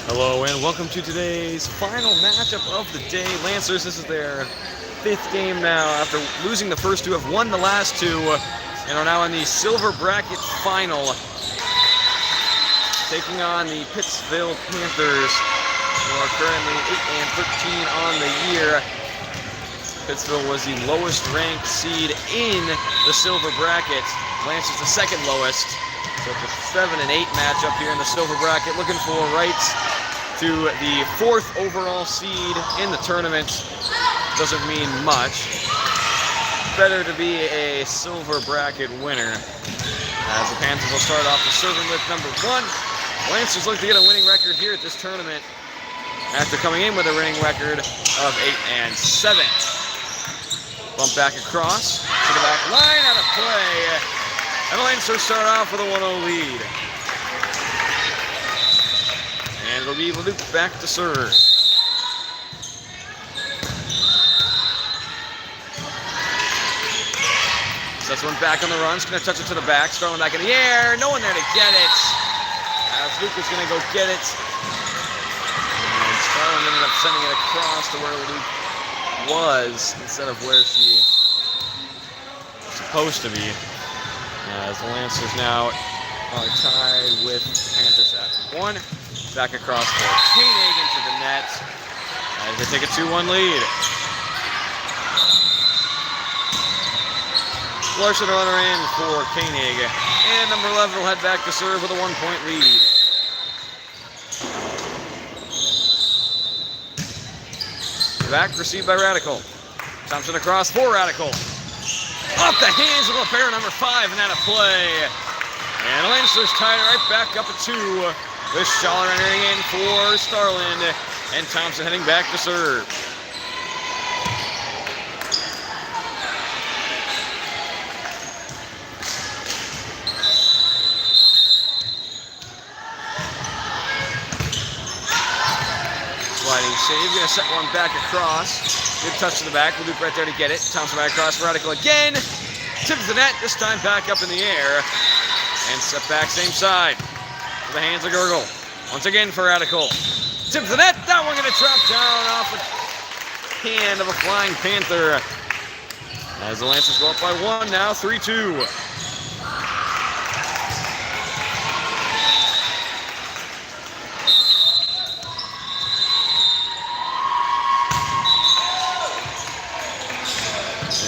Hello and welcome to today's final matchup of the day. Lancers, this is their 5th game now. After losing the first 2, have won the last 2 and are now in the silver bracket final. Taking on the Pittsville Panthers, who are currently 8-13 on the year. Pittsville was the lowest ranked seed in the silver bracket. Lancers the second lowest. So it's a 7-8 matchup here in the silver bracket, looking for rights to the 4th overall seed in the tournament. Doesn't mean much. Better to be a silver bracket winner, as the Panthers will start off the serving with number 1. Lancers look to get a winning record here at this tournament after coming in with a winning record of 8-7. Bump back across to the back line, out of play. And the Lancers start off with a 1-0 lead. And it'll be Luke back to serve. Sets one back on the run. He's going to touch it to the back. Starling back in the air. No one there to get it. As Luke is going to go get it. And Starling ended up sending it across to where Luke was instead of where she was supposed to be. As the Lancers now are tied with Panthers at 1. Back across for Koenig into the net as they take a 2-1 lead. Larson runner in for Koenig. And number 11 will head back to serve with a 1-point lead. Back, received by Radical. Thompson across for Radical. Off the hands of Libero number 5 and out of play. And the Lancers tied it right back up at 2. With Schaller entering in for Starland. And Thompson heading back to serve. Sliding save, gonna set one back across. Good touch to the back, Luke right there to get it. Thompson back across for Radical again. Tips the net, this time back up in the air. And set back, same side. To the hands of Gurgle. Once again for Radical. Tips the net, that one gonna drop down off the hand of a flying Panther. As the Lancers go up by 1 now, 3-2.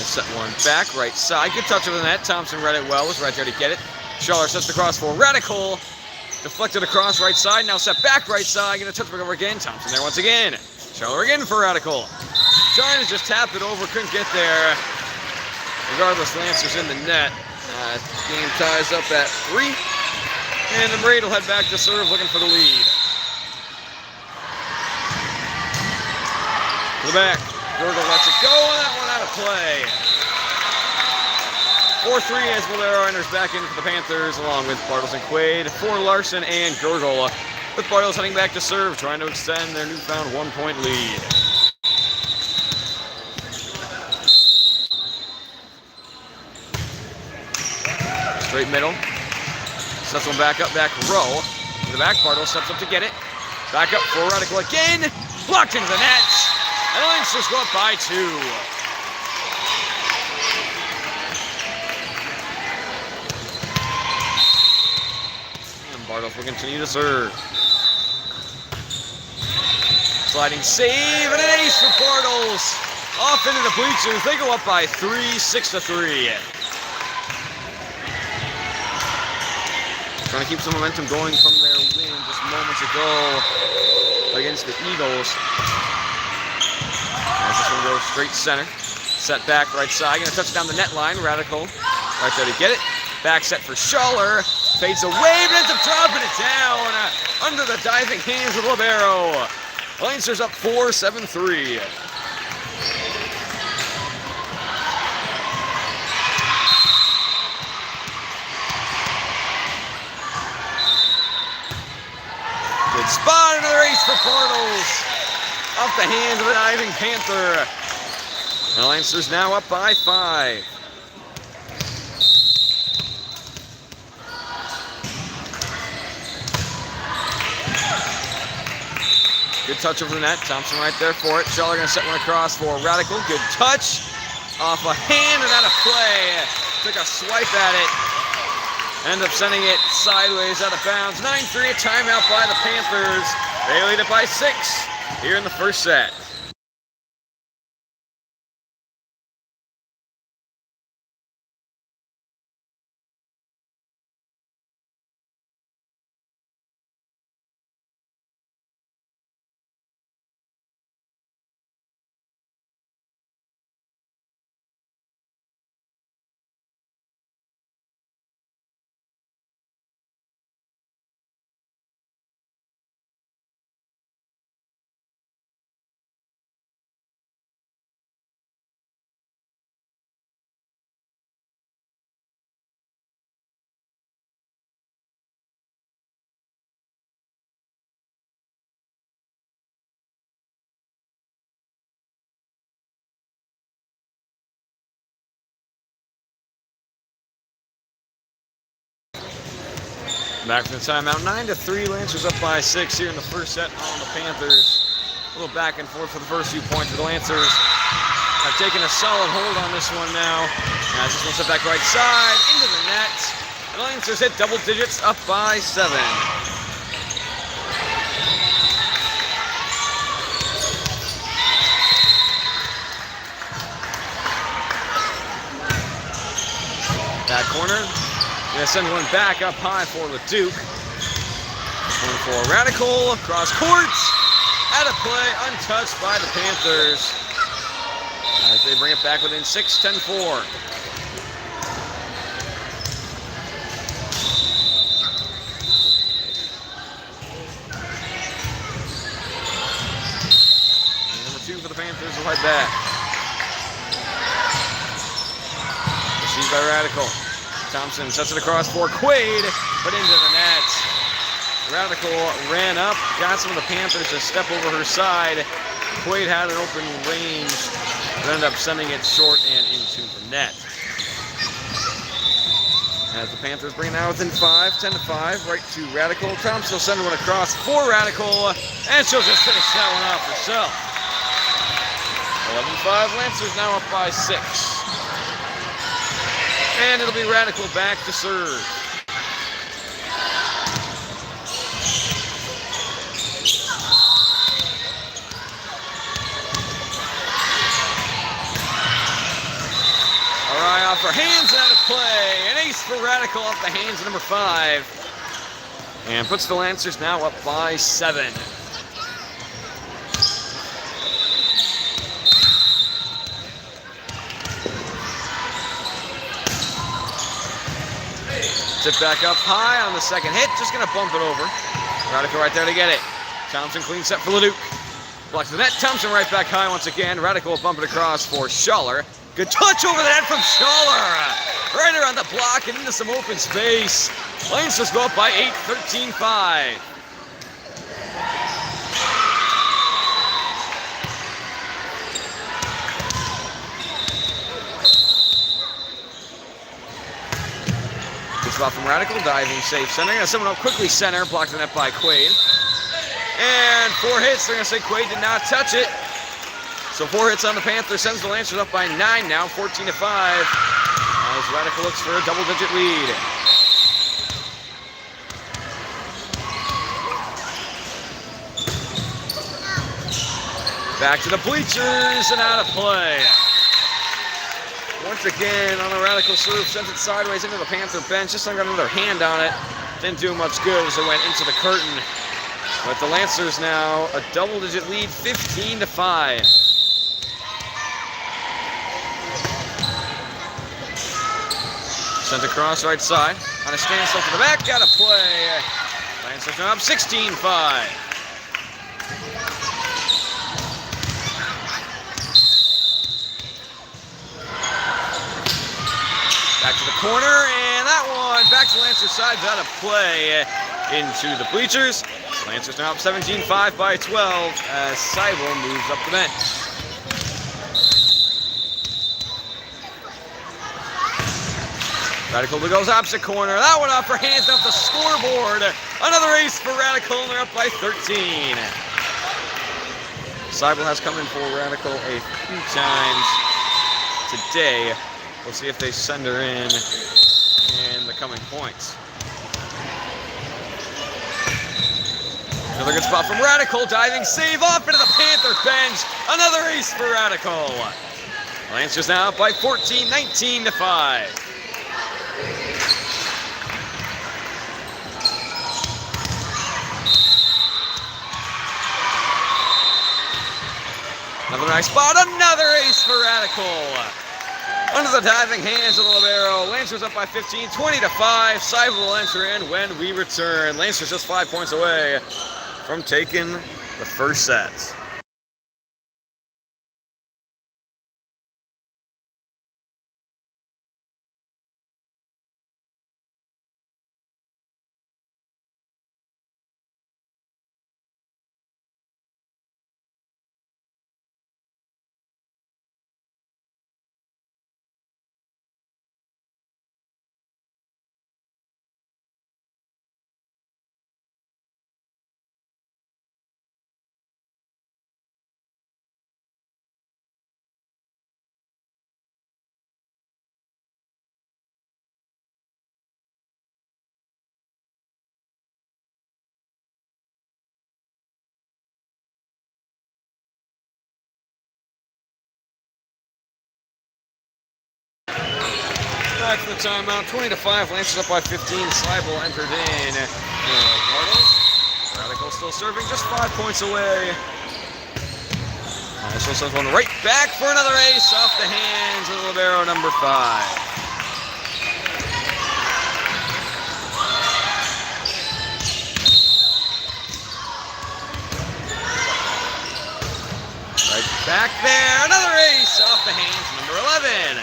Set one back, right side. Good touch of the net. Thompson read it well, was right there to get it. Schaller sets the cross for Radical. Deflected across right side, now set back right side. Gonna touch back over again. Thompson there once again. Schaller again for Radical. Trying to just tap it over, couldn't get there. Regardless, Lancers in the net. Game ties up at 3. And the Braid will head back to serve, looking for the lead. To the back. Gurgle lets it go, and that one out of play. 4-3 as Valero enters back in for the Panthers, along with Bartles and Quaid for Larson and Gurgle. With Bartles heading back to serve, trying to extend their newfound 1-point lead. Straight middle. Sets one back up, back row. To the back, Bartles steps up to get it. Back up for Radical again. Blocked into the net. And the Lancers go up by 2. And Bartles will continue to serve. Sliding save and an ace for Bartles. Off into the bleachers. They go up by 3, 6-3. Trying to keep some momentum going from their win just moments ago against the Eagles. As this one goes straight center. Set back right side. Going to touch down the net line. Radical right there to get it. Back set for Schaller. Fades away, but ends up dropping it down under the diving hands of Libero. Lancers up 4, 7-3. Good spot, another ace for Bartles. Off the hands of the diving Panther. The Lancers now up by 5. Good touch over the net. Thompson right there for it. Schaller going to set one across for Radical. Good touch. Off a hand and out of play. Took a swipe at it. End up sending it sideways out of bounds. 9-3, a timeout by the Panthers. They lead it by 6 here in the first set. Back from the timeout, 9-3, Lancers up by 6 here in the first set on the Panthers. A little back and forth for the first few points for the Lancers. Have taken a solid hold on this one now. As this one set back right side, into the net. And the Lancers hit double digits, up by 7. That corner. Gonna send one back up high for Leduc. One for Radical, cross court. Out of play, untouched by the Panthers. As they bring it back within 6, 10-4. Number 2 for the Panthers will head back. Received by Radical. Thompson sets it across for Quaid, but into the net. Radical ran up, got some of the Panthers to step over her side. Quaid had an open range, but ended up sending it short and into the net. As the Panthers bring it now within 5, 10-5, right to Radical. Thompson will send one across for Radical, and she'll just finish that one off herself. 11-5, Lancers now up by 6. And it'll be Radical back to serve. All right, off her hands and out of play. An ace for Radical off the hands of number 5. And puts the Lancers now up by 7. Tip back up high on the second hit, just gonna bump it over. Radical right there to get it. Thompson clean set for Leduc. Blocks the net, Thompson right back high once again. Radical will bump it across for Schaller. Good touch over the net from Schaller. Right around the block and into some open space. Lancers go up by 8, 13-5. Spot from Radical, diving safe center. Gonna send one up quickly center, blocked the net by Quaid. And 4 hits, they're gonna say Quaid did not touch it. So 4 hits on the Panthers, sends the Lancers up by 9 now, 14-5. As Radical looks for a double-digit lead. Back to the bleachers and out of play. Once again, on a Radical serve, sent it sideways into the Panther bench. Just got another hand on it. Didn't do much good as it went into the curtain. But the Lancers now a double-digit lead, 15-5. Sent across right side. On a standstill to the back, got a play. Lancers now up 16-5. Back to the corner, and that one back to Lancers side, out of play into the bleachers. Lancers now up 17-5 by 12 as Seibel moves up the bench. Radical goes opposite corner. That one off her hands off the scoreboard. Another ace for Radical, and they're up by 13. Seibel has come in for Radical a few times today. We'll see if they send her in the coming points. Another good spot from Radical. Diving save off into the Panther bench. Another ace for Radical. Lancers now up by 14, 19-5. Another nice spot, another ace for Radical. Under the diving hands of the libero. Lancers up by 15, 20-5. Seibel will enter in when we return. Lancers just 5 points away from taking the first set. Back from the timeout, 20-5. Lancers up by 15. Seibel entered in. Radical still serving, just 5 points away. Also sends one right back for another ace off the hands of libero number 5. Right back there, another ace off the hands of number 11.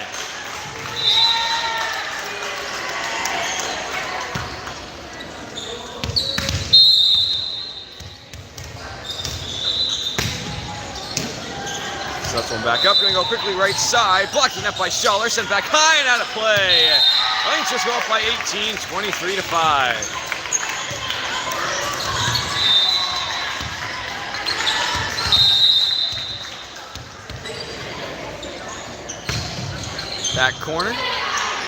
That's one back up, gonna go quickly right side, blocking up by Schaller, sent back high and out of play. Lancers go up by 18, 23-5. Back corner,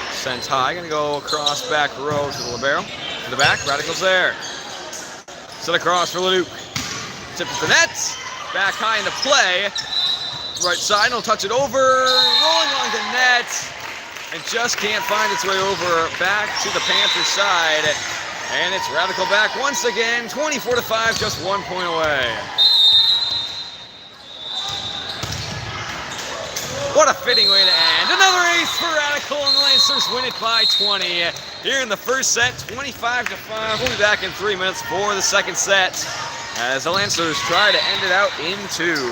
sent high, gonna go across back row to the libero. To the back, Radical's there. Set across for Leduc. Tip to the net, back high into play. Right side, will touch it over, rolling along the net, and just can't find its way over back to the Panthers side. And it's Radical back once again, 24-5, just 1 point away. What a fitting way to end. Another ace for Radical, and the Lancers win it by 20. Here in the first set, 25-5. We'll be back in 3 minutes for the second set as the Lancers try to end it out in 2.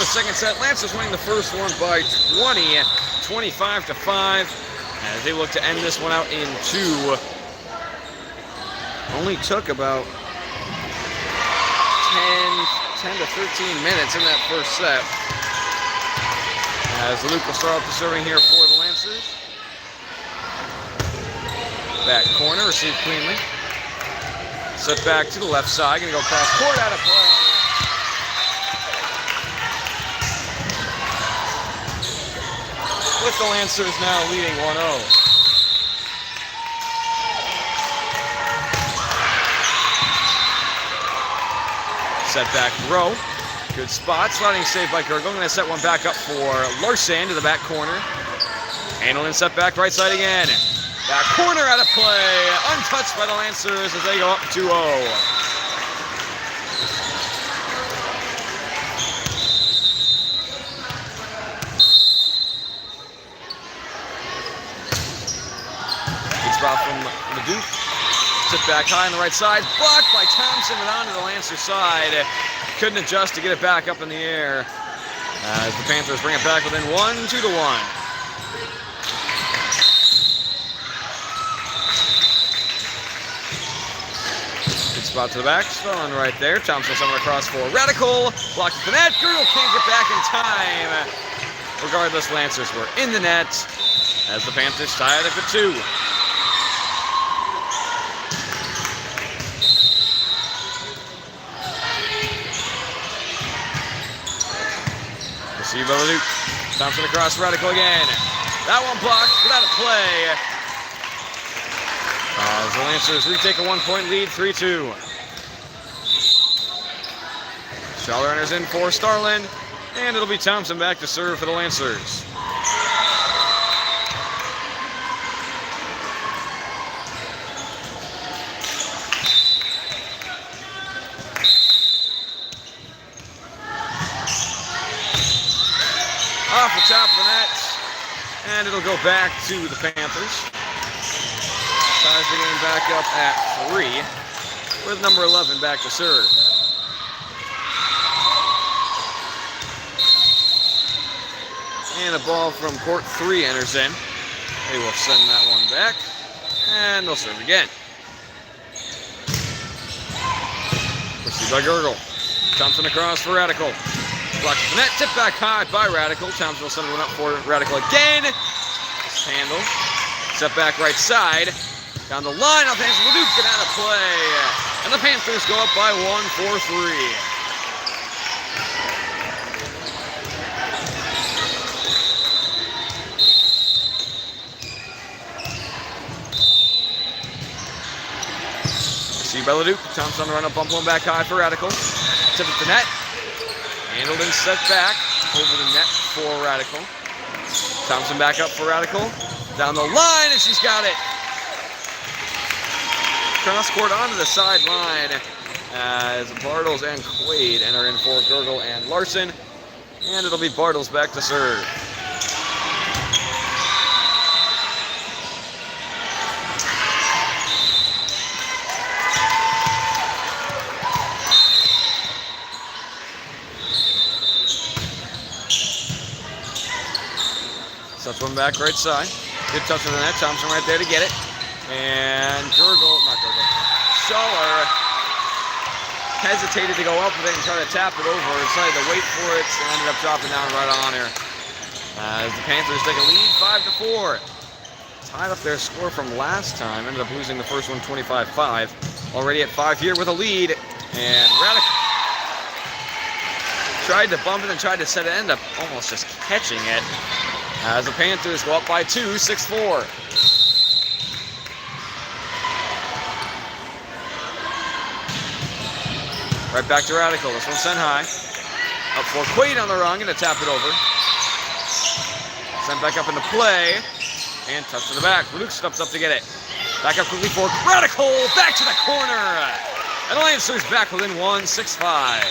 second set. Lancers winning the first one by 20, 25-5, as they look to end this one out in 2. Only took about 10 to 13 minutes in that first set. As Luke will start off the serving here for the Lancers. Back corner, received cleanly. Set back to the left side, gonna go cross court, out of play. With the Lancers now leading 1-0. Set back row. Good spot. Sliding save by Gurgle. Going to set one back up for Larson to the back corner. Handling set back right side again. Back corner out of play. Untouched by the Lancers as they go up 2-0. Good spot from Leduc. Sit back high on the right side. Blocked by Thompson and onto the Lancer side. Couldn't adjust to get it back up in the air. As the Panthers bring it back within 2-1. Good spot to the back. Spelling right there. Thompson someone across for Radical. Blocked at the net. Girdle can't get back in time. Regardless, Lancers were in the net as the Panthers tied it for 2. Receive by Leduc. Thompson across Radical again. That one blocked, but out of play. As the Lancers retake a 1-point lead, 3-2. Schaller enters in for Starland, and it'll be Thompson back to serve for the Lancers. Off the top of the net, and it'll go back to the Panthers. Ties the game back up at 3, with number 11 back to serve. And a ball from court 3 enters in. They will send that one back, and they'll serve again. Received by Gurgle. Thompson across for Radical. Blocked the net, tipped back high by Radical. Thompson will send one up for Radical again. Just handle. Set back right side. Down the line, off the hands of Leduc, get out of play. And the Panthers go up by 1, 4-3. Received by Leduc. Thompson on the run up, bump one back high for Radical. Tip at the net. Handled and set back over the net for Radical. Thompson back up for Radical. Down the line, and she's got it. Cross court onto the sideline as Bartles and Quaid enter in for Gurgle and Larson. And it'll be Bartles back to serve. Sets one back right side. Good touch on the net. Thompson right there to get it. And Schaller hesitated to go up with it and try to tap it over. Decided to wait for it and ended up dropping down right on her. As the Panthers take a lead, 5-4. Tied up their score from last time. Ended up losing the first one 25-5. Already at 5 here with a lead. And Radical tried to bump it and tried to set it. Ended up almost just catching it. As the Panthers go up by 2, 6-4. Right back to Radical. This one sent high. Up for Quaid on the rung and to tap it over. Sent back up into play. And touch to the back. Luke steps up to get it. Back up quickly for Radical. Back to the corner. And the Lancers back within 1, 6-5.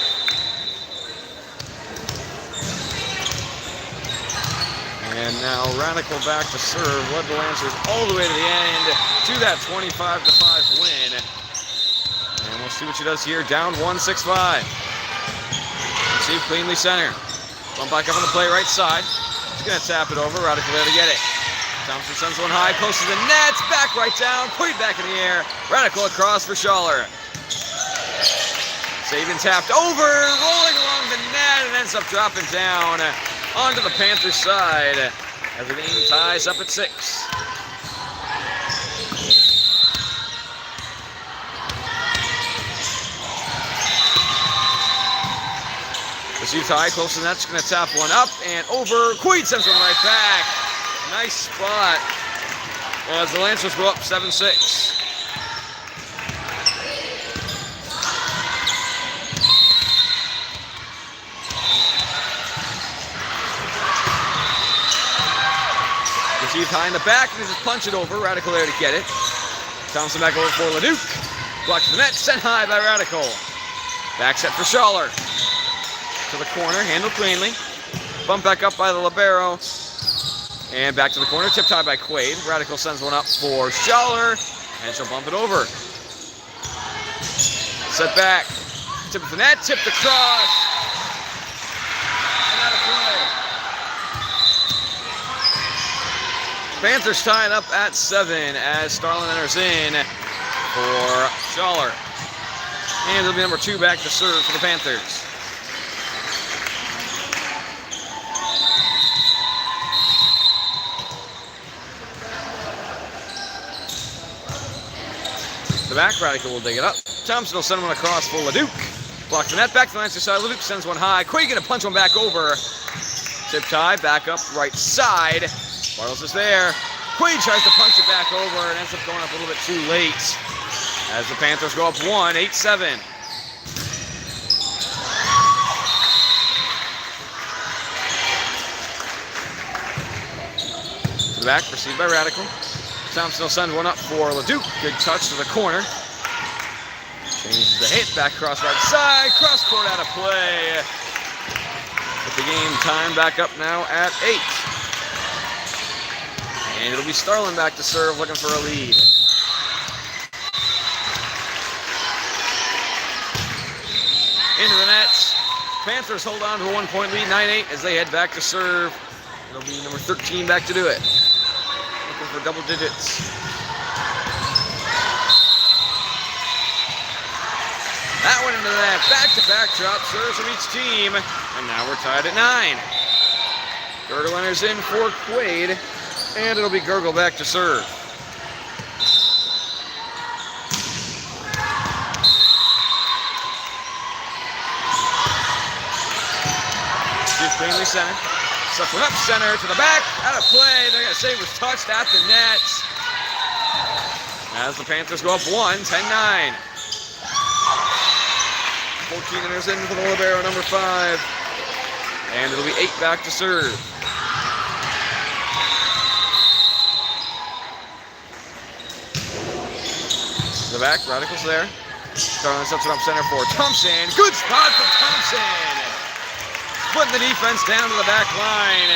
And now Radical back to serve. Led the Lancers all the way to the end to that 25-5 win. And we'll see what she does here. Down 1, 6-5. Receive cleanly center. Bump back up on the play right side. He's going to tap it over. Radical there to get it. Thompson sends one high, close to the net. Back right down. Put it back in the air. Radical across for Schaller. Saban tapped over, rolling along the net, and ends up dropping down onto the Panthers side as the game ties up at 6. Received high, close to the net, just going to tap one up and over. Quaid sends one right back. Nice spot as the Lancers go up 7-6. Received high in the back, and just punch it over. Radical there to get it. Thompson back over for Leduc. Blocked to the net, sent high by Radical. Back set for Schaller. To the corner, handled cleanly. Bump back up by the libero. And back to the corner, tipped high by Quaid. Radical sends one up for Schaller, and she'll bump it over. Set back. Tip to the net, tipped across. And out of play. Panthers tied up at 7 as Starlin enters in for Schaller. And it'll be number 2 back to serve for the Panthers. The back, Radical will dig it up. Thompson will send one across for Leduc. Block the net, back to the Lancer side. Leduc sends one high. Quaid gonna punch one back over. Tipped high, back up right side. Bartles is there. Quaid tries to punch it back over and ends up going up a little bit too late as the Panthers go up 1, 8-7. To the back, received by Radical. Thompson will send one up for Leduc. Good touch to the corner. Changes the hit, back across right side. Cross court out of play. With the game time back up now at 8. And it'll be Starlin back to serve, looking for a lead. Into the nets. Panthers hold on to a 1-point lead, 9-8, as they head back to serve. It'll be number 13 back to do it. Looking for double digits. That went into that back-to-back drop serves from each team. And now we're tied at 9. Gurgle enters in for Quaid. And it'll be Gurgle back to serve. Gives Bailey center. Sucks one up center to the back. Out of play. They're going to say it was touched at the net. As the Panthers go up 1, 10-9. 14 enters in for the libero, number 5. And it'll be 8 back to serve. The back, Radical's there. Starlin sets it up center for Thompson. Good spot for Thompson. Putting the defense down to the back line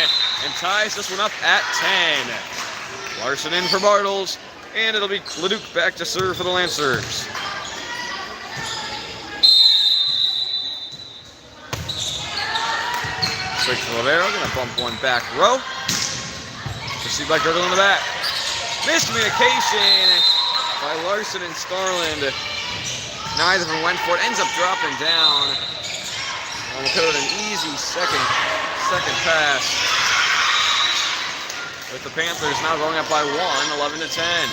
and ties this one up at 10. Larson in for Bartles, and it'll be Leduc back to serve for the Lancers. Straight to Libero, gonna bump one back row. Received by Gurgle in the back. Miscommunication by Larson and Starland. Neither of them went for it. Ends up dropping down. And we'll put an easy second pass. With the Panthers now going up by 1, 11-10.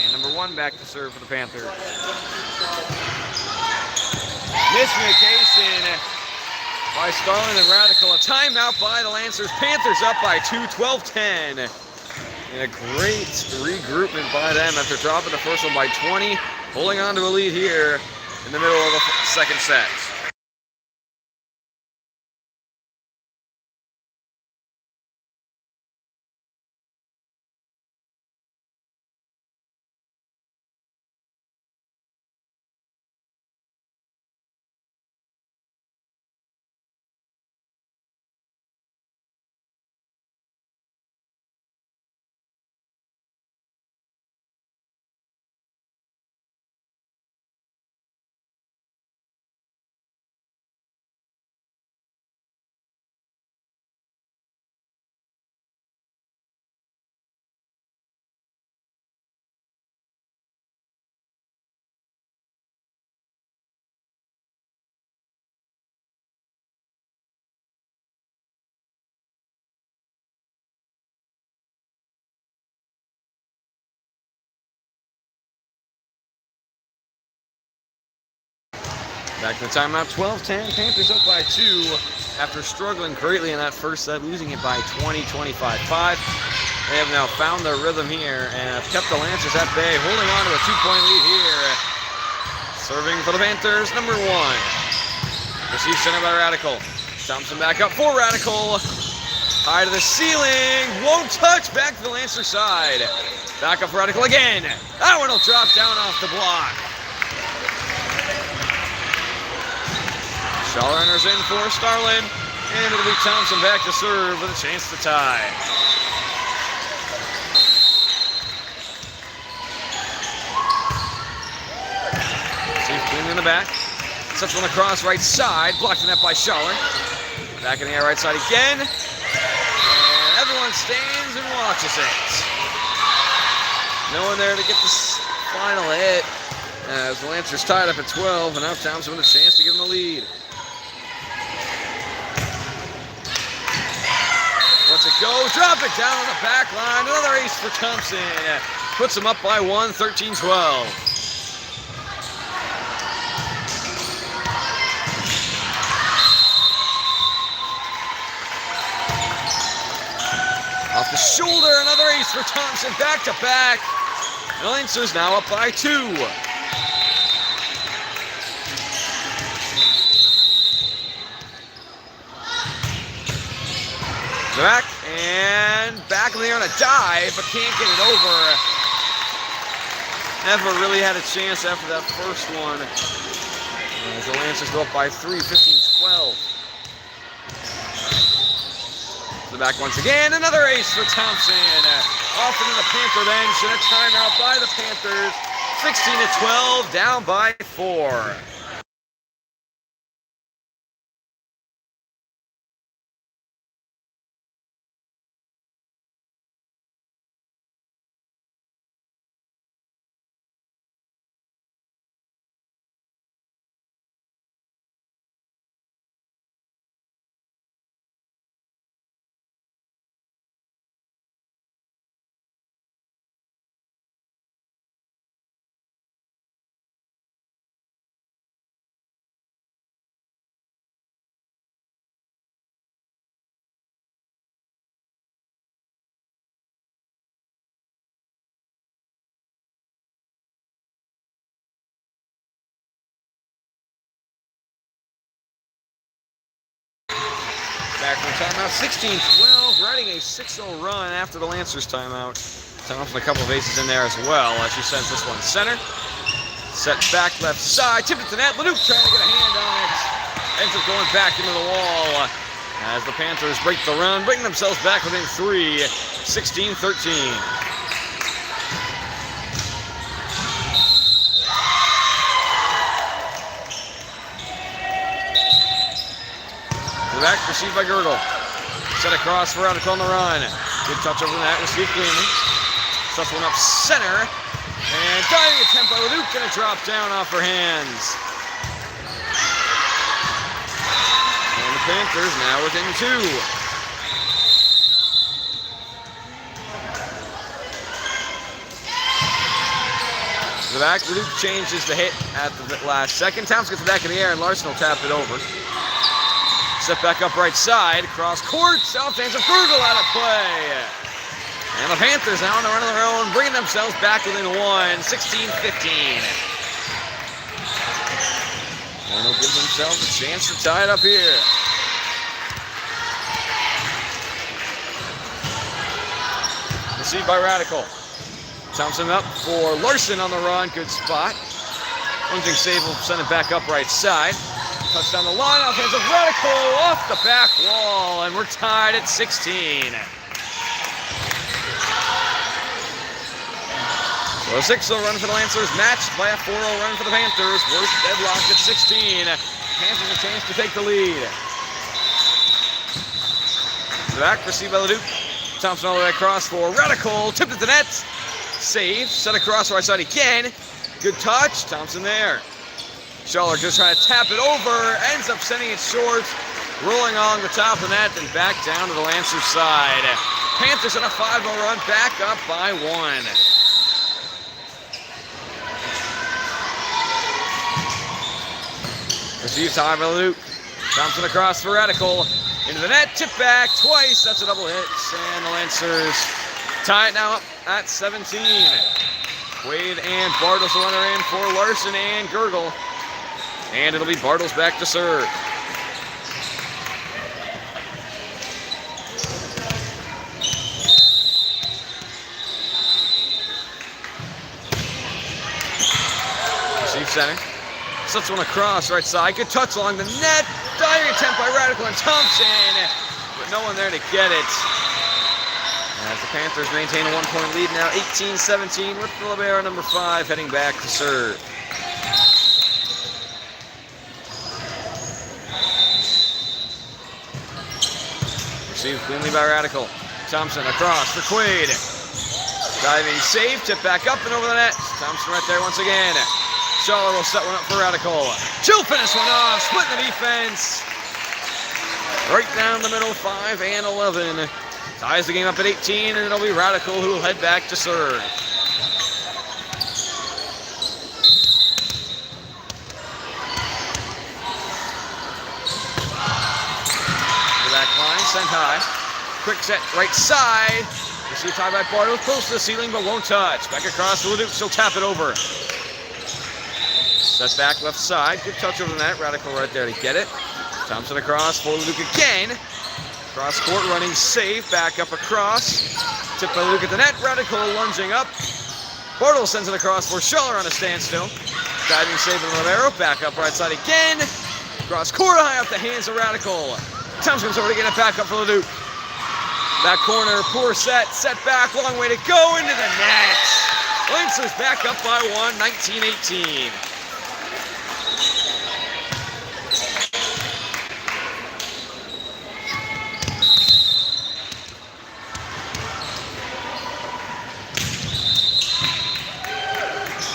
And number 1 back to serve for the Panthers. Miscommunication by Starland and Radical. A timeout by the Lancers. Panthers up by 2, 12-10. And a great regroupment by them after dropping the first one by 20, holding on to a lead here in the middle of the second set. Back to the timeout, 12-10. Panthers up by 2 after struggling greatly in that first set, losing it by 20, 25-5. They have now found their rhythm here and have kept the Lancers at bay, holding on to a 2-point lead here. Serving for the Panthers, number 1. Received center by Radical. Thompson back up for Radical. High to the ceiling, won't touch, back to the Lancer side. Back up for Radical again. That one will drop down off the block. Schaller enters in for Starlin, and it'll be Thompson back to serve with a chance to tie. Steve cleanly in the back. Sets one across right side, blocked the net by Schaller. Back in the air right side again. And everyone stands and watches it. No one there to get this final hit. As the Lancers tied up at 12, and now Thompson with a chance to give them the lead. Lets it go, drop it down on the back line. Another ace for Thompson. Puts them up by 1, 13-12. Off the shoulder, another ace for Thompson, back to back. The Lancers now up by 2. Back and back in the air on a dive, but can't get it over. Never really had a chance after that first one. As the Lancers go up by 3, 15-12. The back once again, another ace for Thompson. Off into the Panther bench, and a timeout by the Panthers. 16-12, down by 4. Back from timeout, 16-12, riding a 6-0 run after the Lancers timeout. Thompson a couple of aces in there as well as she sends this one center. Set back left side, tipped it to net. Leduc trying to get a hand on it. Ends up going back into the wall as the Panthers break the run, bring themselves back within 3, 16-13. Back, received by Girdle. Set across for Radical on the run. Good touch over the net, received cleanly. Sets one up center. And diving attempt by Leduc, gonna drop down off her hands. And the Panthers now within 2. The back, Leduc changes the hit at the last second. Towns gets it back in the air, and Larson will tap it over. Set back up right side, cross court, south hands of Girdle out of play. And the Panthers now on the run of their own, bringing themselves back within 1, 16-15. And they'll give themselves a chance to tie it up here. Received by Radical. Thompson up for Larson on the run, good spot. One thing save will send it back up right side. Touch down the line, offensive Radical off the back wall, and we're tied at 16. So a 6-0 run for the Lancers, matched by a 4-0 run for the Panthers. We're deadlocked at 16. Panthers a chance to take the lead. The back, received by Leduc. Thompson all the way across for Radical, tipped at the net. Save, set across right side again. Good touch, Thompson there. Schaller just trying to tap it over, ends up sending it short, rolling along the top of the net and back down to the Lancers side. Panthers on a 5-0 run, back up by 1. Received high by Luke. Thompson across for Radical. Into the net, tip back twice. That's a double hit. And the Lancers tie it now up at 17. Quaid and Bartles will enter in for Larson and Gurgle. And it'll be Bartles back to serve. Receive center. Sets one across right side. Good touch along the net. Diving attempt by Radical and Thompson. But no one there to get it. As the Panthers maintain a 1-point lead now, 18-17, with the libero number 5 heading back to serve. Received cleanly by Radical. Thompson across for Quaid. Diving save, tip back up and over the net. Thompson right there once again. Schaller will set one up for Radical. She'll finish one off, split the defense. Right down the middle, 5 and 11. Ties the game up at 18, and it'll be Radical who will head back to serve. The back line, sent high. Quick set, right side. Received high by Bartles, close to the ceiling, but won't touch. Back across to Leduc, she'll tap it over. Set back left side, good touch over the net. Radical right there to get it. Thompson across for Leduc again. Cross court running safe, back up across. Tip by Luke at the net, Radical lunging up. Bartles sends it across for Schaller on a standstill. Diving save in the libero, back up right side again. Cross court high up the hands of Radical. Thompson comes over to get it back up for Leduc. Back corner, poor set back, long way to go into the net. Lancers back up by 1, 19-18.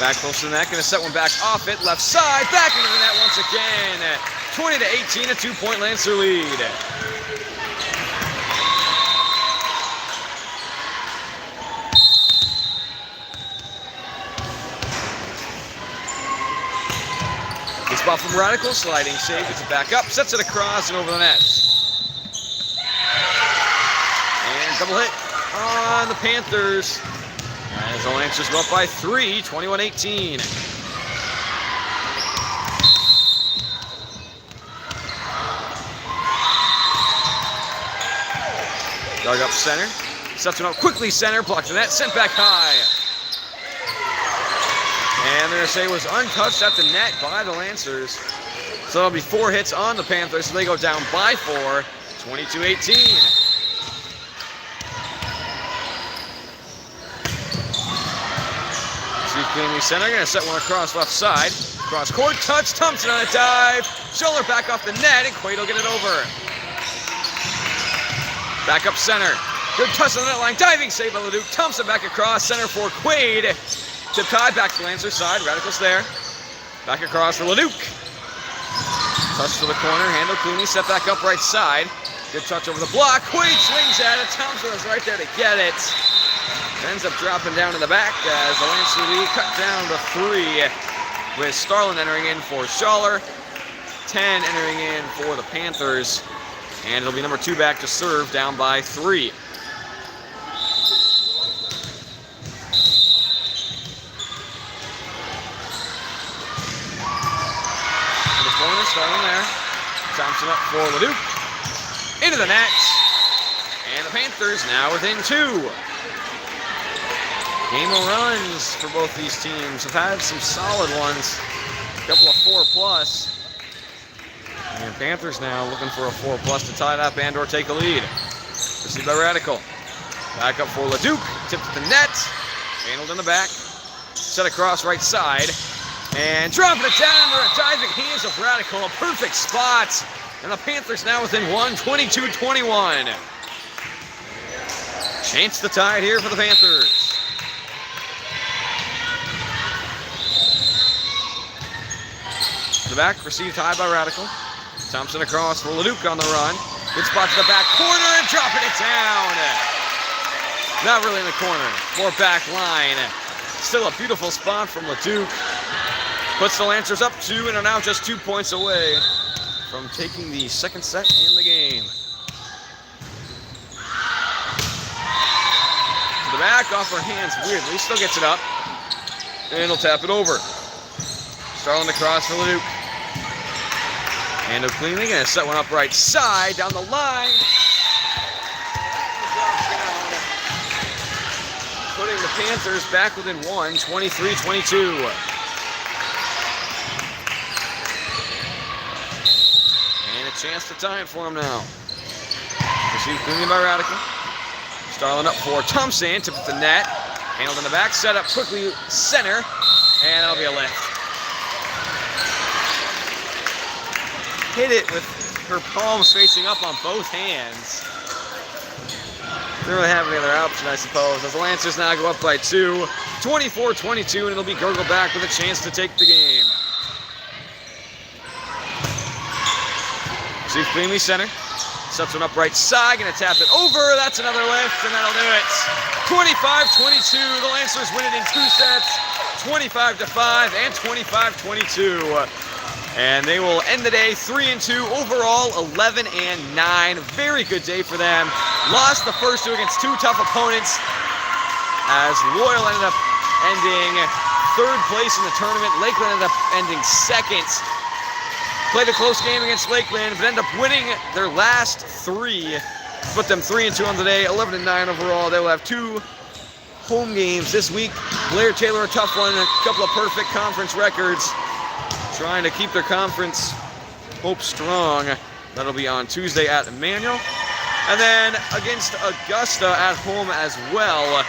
Back close to the net, going to set one back off it, left side, back into the net once again. 20-18, a 2-point Lancer lead. Good spot from Radical, sliding save, gets it back up, sets it across and over the net. And double hit on the Panthers. As the Lancers go up by 3, 21-18. Dug up center. Sets it up quickly center. Blocked the net. Sent back high. And they're going to say it was untouched at the net by the Lancers. So that'll be 4 hits on the Panthers. So they go down by 4, 22-18. Cleanly center, gonna set one across left side. Cross court, touch, Thompson on a dive. Schaller back off the net, and Quaid will get it over. Back up center. Good touch on the net line, diving save by Leduc. Thompson back across, center for Quaid. Tip tie, back to Lancer's side, Radical's there. Back across for Leduc. Touch to the corner, handle cleanly, set back up right side. Good touch over the block, Quaid swings at it. Thompson is right there to get it. Ends up dropping down in the back as the Lancer lead cut down to 3, with Starlin entering in for Schaller, 10 entering in for the Panthers, and it'll be number 2 back to serve, down by 3. In the corner, Starlin there. Thompson up for Leduc. Into the net, and the Panthers now within 2. Game of runs for both these teams. Have had some solid ones. A couple of 4+. And Panthers now looking for a 4+ to tie it up and or take a lead. Received by Radical. Back up for Leduc. Tipped to the net. Handled in the back. Set across right side. And dropping it down under a diving hands of Radical. A perfect spot. And the Panthers now within 1, 22-21. Chance to tie it here for the Panthers. The back, received high by Radical. Thompson across for Leduc on the run. Good spot to the back corner and dropping it down. Not really in the corner, more back line. Still a beautiful spot from Leduc. Puts the Lancers up 2 and are now just 2 points away from taking the second set and the game. To the back, off her hands weirdly, still gets it up. And he'll tap it over. Starling across for Leduc. Handled cleanly, gonna set one up right side, down the line. Putting the Panthers back within 1, 23-22. And a chance to tie it for him now. Received cleanly by Radical. Starling up for Thompson, tipped at the net. Handled in the back, set up quickly, center, and that'll be a lift. Hit it with her palms facing up on both hands. Didn't really have any other option, I suppose, as the Lancers now go up by 2, 24-22, and it'll be Gurgle back with a chance to take the game. Steve Creamy center. Sets one up right side, gonna tap it over. That's another lift, and that'll do it. 25-22, the Lancers win it in 2 sets, 25-5 and 25-22. And they will end the day 3-2, overall 11-9. Very good day for them. Lost the first 2 against 2 tough opponents, as Loyal ended up ending 3rd place in the tournament. Lakeland ended up ending 2nd. Played a close game against Lakeland, but ended up winning their last 3. Put them 3-2 on the day, 11-9 overall. They will have 2 home games this week. Blair Taylor, a tough one, a couple of perfect conference records. Trying to keep their conference hopes strong. That'll be on Tuesday at Immanuel. And then against Augusta at home as well.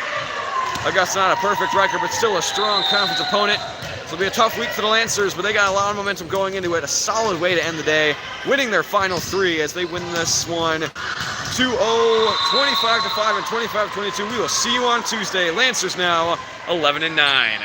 Augusta not a perfect record, but still a strong conference opponent. So it'll be a tough week for the Lancers, but they got a lot of momentum going into it. A solid way to end the day, winning their final 3 as they win this one 2-0, 25-5, and 25-22. We will see you on Tuesday. Lancers now 11-9.